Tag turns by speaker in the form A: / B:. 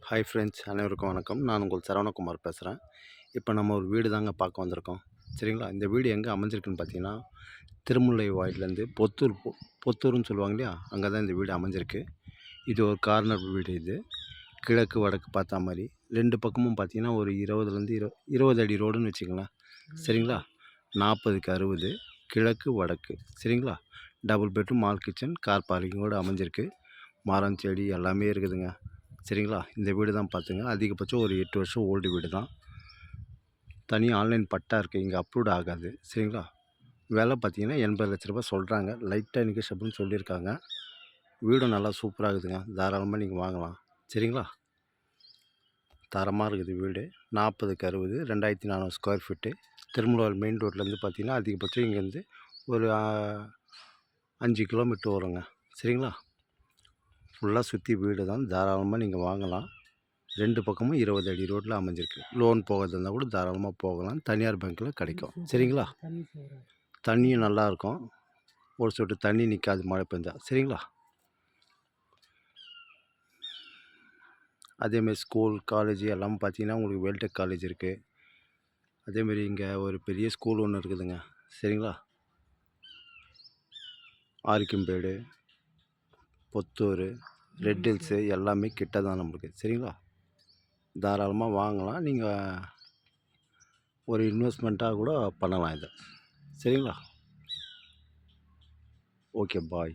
A: Hi friends, அனைவருக்கும் வணக்கம். நான் உங்கள் சரவணகுமார் பேசுகிறேன். இப்போ நம்ம ஒரு வீடு தாங்க பார்க்க வந்திருக்கோம். சரிங்களா? இந்த வீடு எங்கே அமைஞ்சிருக்குன்னு பார்த்தீங்கன்னா, திருமுல்லை வாயிலேருந்து பொத்தூர்னு சொல்லுவாங்க இல்லையா? அங்கே தான் இந்த வீடு அமைஞ்சிருக்கு. இது ஒரு கார்னர் வீடு இது. கிழக்கு வடக்கு பார்த்தா மாதிரி 2 பக்கமும் பார்த்தீங்கன்னா ஒரு 20லேருந்து 20 அடி ரோடுன்னு வச்சுக்கங்களேன். சரிங்களா? 40க்கு 60 கிழக்கு வடக்கு. சரிங்களா? டபுள் பெட்ரூம் மால் கிச்சன் கார் பார்க்கிங்கோடு அமைஞ்சிருக்கு. மரம் செடி எல்லாமே இருக்குதுங்க. சரிங்களா? இந்த வீடு தான் பார்த்துங்க. அதிகபட்சம் ஒரு 8 வருஷம் ஓல்டு வீடு தான். தனி ஆன்லைன் பட்டா இருக்குது, இங்கே அப்ரூவ்ட் ஆகாது. சரிங்களா? விலை பார்த்தீங்கன்னா 80 லட்ச ரூபா சொல்கிறாங்க. லைட்டாக நெகோஷியபிள்னு சொல்லியிருக்காங்க. வீடும் நல்லா சூப்பராக இருக்குதுங்க. தாராளமாக நீங்கள் வாங்கலாம். சரிங்களா? தரமாக இருக்குது வீடு. 40க்கு 60 2400 ஸ்கொயர் ஃபீட்டு. திருமுல்லை மெயின் ரோட்லேருந்து பார்த்தீங்கன்னா அதிகபட்சம் இங்கேருந்து ஒரு 5 கிலோமீட்டர் வருங்க. சரிங்களா? ஃபுல்லாக சுற்றி வீடு தான். தாராளமாக நீங்கள் வாங்கலாம். 2 பக்கமும் 20 அடி ரோட்டில் அமைஞ்சிருக்கு. லோன் போகிறதா இருந்தால் கூட தாராளமாக போகலாம். தனியார் பேங்க்கில் கிடைக்கும். சரிங்களா? தண்ணியும் நல்லாயிருக்கும். ஒரு சொட்டு தண்ணி நிற்காது மழை பெஞ்சா. சரிங்களா? அதேமாரி ஸ்கூல் காலேஜ் எல்லாம் பார்த்தீங்கன்னா உங்களுக்கு வேல்டெக் காலேஜ் இருக்குது. அதேமாரி இங்கே ஒரு பெரிய ஸ்கூல் ஒன்று இருக்குதுங்க. சரிங்களா? ஆரிக்கம்பேடு, பொத்தூர், ரெட் ஹில்ஸு எல்லாமே கிட்ட தான் நம்மளுக்கு. சரிங்களா? தாராளமாக வாங்கலாம். நீங்கள் ஒரு இன்வெஸ்ட்மெண்ட்டாக கூட பண்ணலாம் இதை. சரிங்களா? ஓகே, பாய்.